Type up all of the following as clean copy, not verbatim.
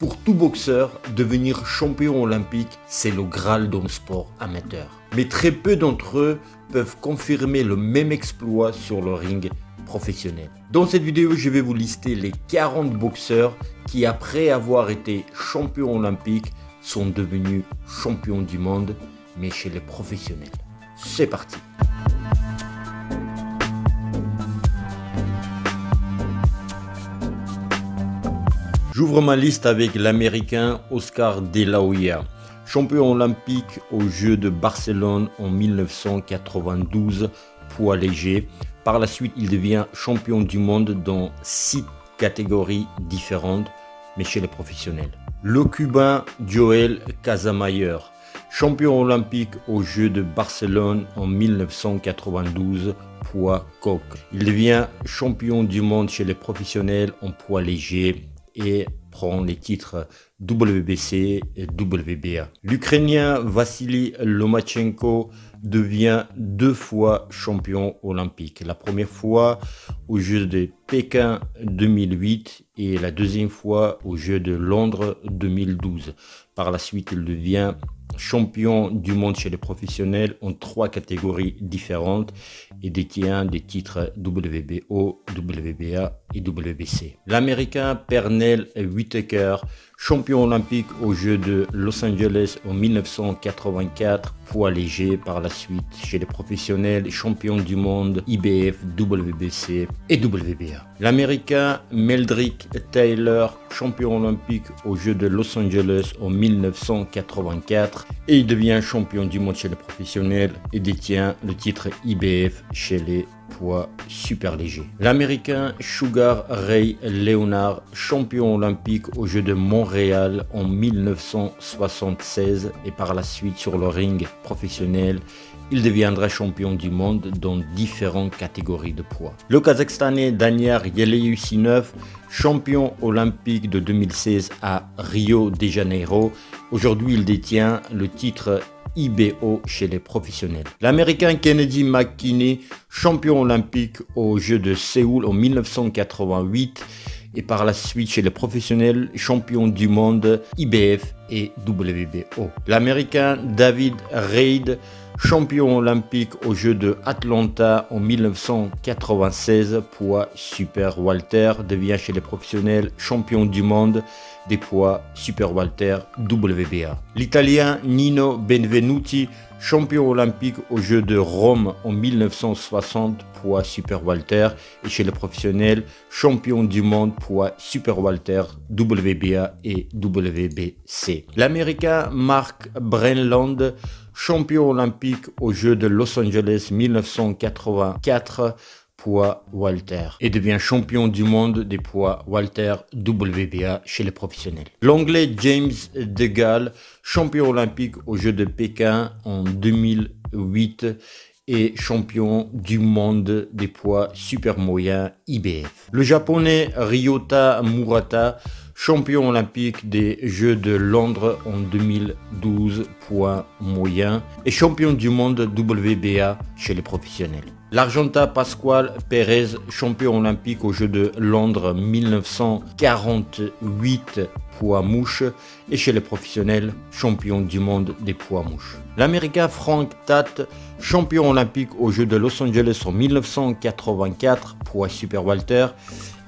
Pour tout boxeur, devenir champion olympique, c'est le Graal d'un sport amateur. Mais très peu d'entre eux peuvent confirmer le même exploit sur le ring professionnel. Dans cette vidéo, je vais vous lister les 40 boxeurs qui, après avoir été champions olympiques, sont devenus champions du monde, mais chez les professionnels. C'est parti! J'ouvre ma liste avec l'Américain Oscar De La Hoya, champion olympique aux Jeux de Barcelone en 1992, poids léger. Par la suite, il devient champion du monde dans 6 catégories différentes, mais chez les professionnels. Le Cubain Joel Casamayor, champion olympique aux Jeux de Barcelone en 1992, poids coq. Il devient champion du monde chez les professionnels en poids léger et prend les titres WBC et WBA. L'Ukrainien Vassili Lomachenko devient 2 fois champion olympique. La première fois aux Jeux de Pékin 2008 et la deuxième fois aux Jeux de Londres 2012. Par la suite, il devient champion du monde chez les professionnels en 3 catégories différentes et détient des titres WBO, WBA et WBC. L'Américain Pernell Whitaker, champion olympique aux Jeux de Los Angeles en 1984, poids léger. Par la suite, chez les professionnels, champion du monde IBF, WBC et WBA. L'Américain Meldrick Taylor, champion olympique aux Jeux de Los Angeles en 1984 et il devient champion du monde chez les professionnels et détient le titre IBF chez les poids super légers. L'Américain Sugar Ray Leonard, champion olympique aux Jeux de Montréal en 1976 et par la suite sur le ring professionnel, il deviendra champion du monde dans différentes catégories de poids. Le Kazakhstanais Daniar Yeleyusinov, champion olympique de 2016 à Rio de Janeiro. Aujourd'hui, il détient le titre IBO chez les professionnels. L'Américain Kennedy McKinney, champion olympique aux Jeux de Séoul en 1988 et par la suite chez les professionnels, champion du monde IBF et WBO. L'Américain David Reid, champion olympique aux Jeux de Atlanta en 1996, poids super welter, devient chez les professionnels champion du monde des poids super welter WBA. L'Italien Nino Benvenuti, champion olympique aux Jeux de Rome en 1960, poids super welter et chez les professionnels, champion du monde poids super welter WBA et WBC. L'Américain Mark Brenland, champion olympique aux Jeux de Los Angeles 1984, poids welter et devient champion du monde des poids welter WBA chez les professionnels. L'Anglais James DeGale, champion olympique aux Jeux de Pékin en 2008 et champion du monde des poids super moyens IBF. Le Japonais Ryota Murata, champion olympique des Jeux de Londres en 2012, poids moyen et champion du monde WBA chez les professionnels. L'Argentin Pascual Pérez, champion olympique aux Jeux de Londres 1948, poids mouche et chez les professionnels, champion du monde des poids mouches. L'Américain Frank Tate, champion olympique aux Jeux de Los Angeles en 1984, poids super welter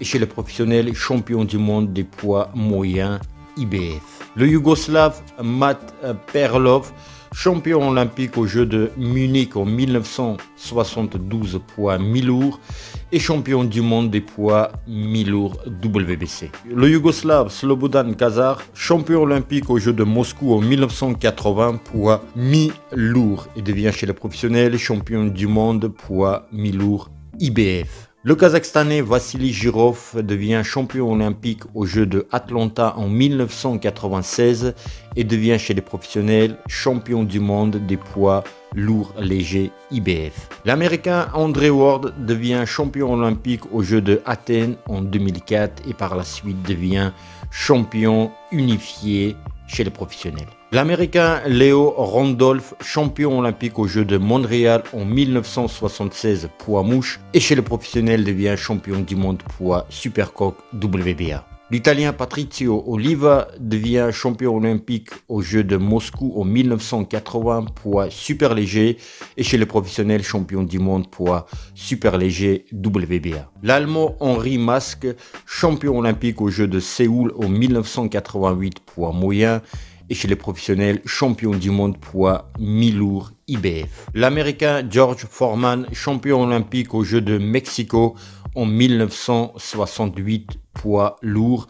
et chez les professionnels, champion du monde des poids moyens IBF. Le Yougoslave Matt Perlov, champion olympique aux Jeux de Munich en 1972, poids mi-lourd et champion du monde des poids mi-lourds WBC. Le Yougoslave Slobodan Kazar, champion olympique aux Jeux de Moscou en 1980, poids mi-lourd et devient chez les professionnels champion du monde poids mi-lourd IBF. Le Kazakhstanais Vassili Jirov devient champion olympique aux Jeux de Atlanta en 1996 et devient chez les professionnels champion du monde des poids lourds légers IBF. L'Américain Andre Ward devient champion olympique aux Jeux de Athènes en 2004 et par la suite devient champion unifié chez les professionnels. L'Américain Leo Randolph, champion olympique aux Jeux de Montréal en 1976 poids mouche et chez les professionnels devient champion du monde poids supercoq WBA. L'Italien Patrizio Oliva devient champion olympique aux Jeux de Moscou en 1980 poids super léger et chez les professionnels champion du monde poids super léger WBA. L'Allemand Henri Masque, champion olympique aux Jeux de Séoul en 1988 poids moyen et chez les professionnels champion du monde poids mi-lourd IBF. L'Américain George Foreman, champion olympique aux Jeux de Mexico en 1968 poids lourd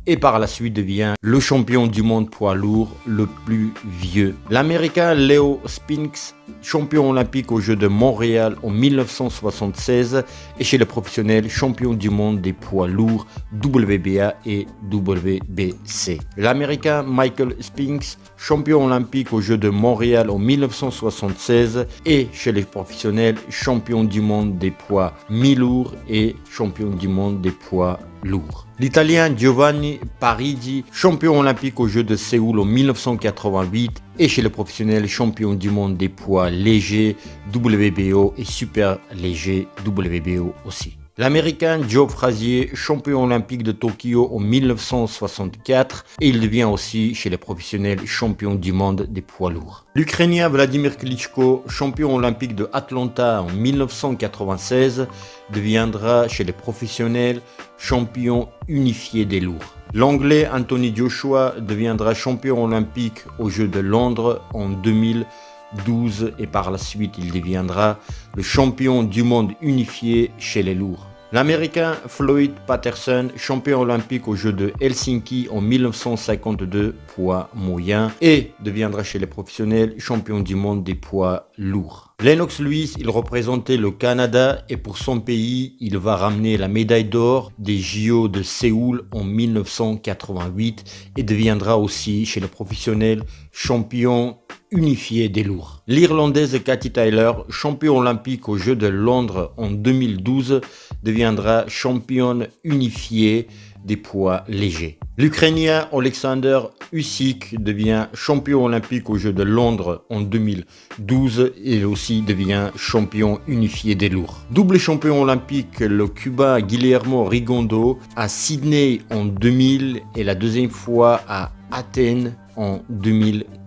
et par la suite devient le champion du monde poids lourd le plus vieux. L'Américain Leo Spinks, champion olympique aux Jeux de Montréal en 1976 et chez les professionnels champion du monde des poids lourds WBA et WBC. L'Américain Michael Spinks, champion olympique aux Jeux de Montréal en 1976 et chez les professionnels champion du monde des poids mi-lourds et champion du monde des poids lourds. L'Italien Giovanni Parigi, champion olympique aux Jeux de Séoul en 1988 et chez les professionnels champion du monde des poids légers WBO et super léger WBO aussi. L'Américain Joe Frazier, champion olympique de Tokyo en 1964 et il devient aussi chez les professionnels champion du monde des poids lourds. L'Ukrainien Vladimir Klitschko, champion olympique de Atlanta en 1996, deviendra chez les professionnels champion unifié des lourds. L'Anglais Anthony Joshua deviendra champion olympique aux Jeux de Londres en 2012 et par la suite il deviendra le champion du monde unifié chez les lourds. L'Américain Floyd Patterson, champion olympique aux Jeux de Helsinki en 1952 poids moyen et deviendra chez les professionnels champion du monde des poids lourds. Lennox Lewis, il représentait le Canada et pour son pays, il va ramener la médaille d'or des JO de Séoul en 1988 et deviendra aussi chez les professionnels champion unifié des lourds. L'Irlandaise Katie Taylor, champion olympique aux Jeux de Londres en 2012, deviendra championne unifiée des poids légers. L'Ukrainien Alexander Usyk devient champion olympique aux Jeux de Londres en 2012 et aussi devient champion unifié des lourds. Double champion olympique, le Cubain Guillermo Rigondo à Sydney en 2000 et la deuxième fois à Athènes en 2004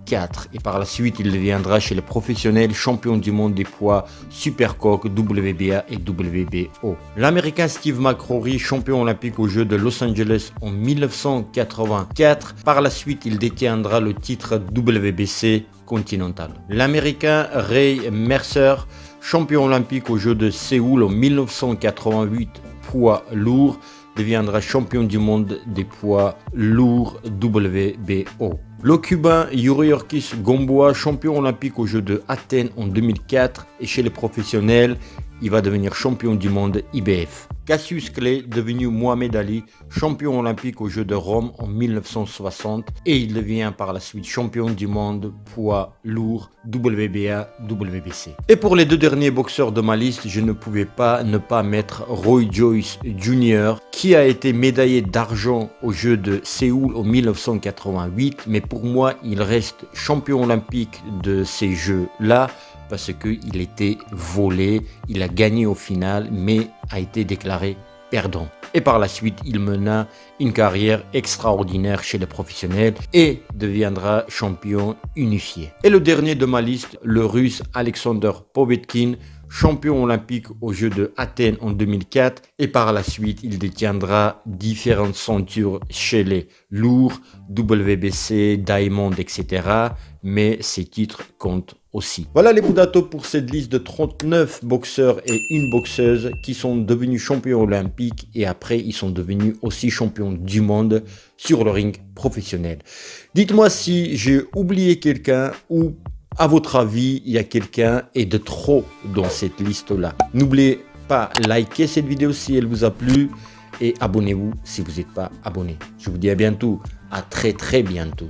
et par la suite il deviendra chez les professionnels champion du monde des poids supercoque WBA et WBO. L'Américain Steve McCrory, champion olympique aux Jeux de Los Angeles en 1984, par la suite il détiendra le titre WBC continental. L'Américain Ray Mercer, champion olympique aux Jeux de Séoul en 1988 poids lourd, deviendra champion du monde des poids lourds WBO. Le Cubain Yuriorkis Gamboa, champion olympique aux Jeux de Athènes en 2004 et chez les professionnels, il va devenir champion du monde IBF. Cassius Clay, devenu Mohamed Ali, champion olympique aux Jeux de Rome en 1960 et il devient par la suite champion du monde poids lourd WBA, WBC. Et pour les deux derniers boxeurs de ma liste, je ne pouvais pas ne pas mettre Roy Joyce Jr. qui a été médaillé d'argent aux Jeux de Séoul en 1988, mais pour moi il reste champion olympique de ces Jeux-là parce qu'il était volé, il a gagné au final mais a été déclaré perdant. Et par la suite, il mena une carrière extraordinaire chez les professionnels et deviendra champion unifié. Et le dernier de ma liste, le Russe Alexander Povetkin, champion olympique aux Jeux de Athènes en 2004 et par la suite il détiendra différentes ceintures chez les lourds, WBC, Diamond, etc. Mais ces titres comptent aussi. Voilà les Poudatos pour cette liste de 39 boxeurs et une boxeuse qui sont devenus champions olympiques et après ils sont devenus aussi champions du monde sur le ring professionnel. Dites-moi si j'ai oublié quelqu'un ou à votre avis, il y a quelqu'un et de trop dans cette liste-là. N'oubliez pas de liker cette vidéo si elle vous a plu et abonnez-vous si vous n'êtes pas abonné. Je vous dis à bientôt, à très bientôt.